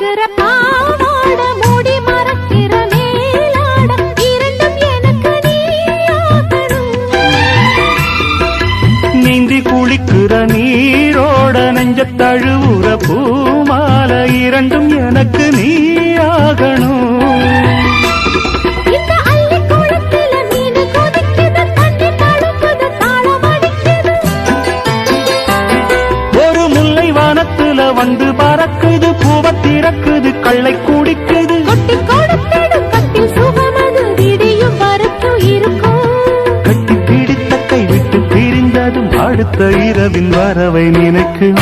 மணக்கிற பாவாட மூடி மறக்கிற மேலாட இரண்டும் எனக்கு நீயாகணும். நீந்தி குளிக்கிற நீரோட நெஞ்ச தழுவுற பூமால இரண்டும் எனக்கு நீயாகணும். வந்து பறக்குது பூவ திறக்குது கள்ளை குடிக்குது கொட்டி கொடுத்திடும் கட்டில் சுகமது விடியும் வரைக்கும் இருக்கும். கட்டி பிடித்த கை விட்டு பிரிந்ததும் அடுத்த இரவின் வரவை நினைக்கும்.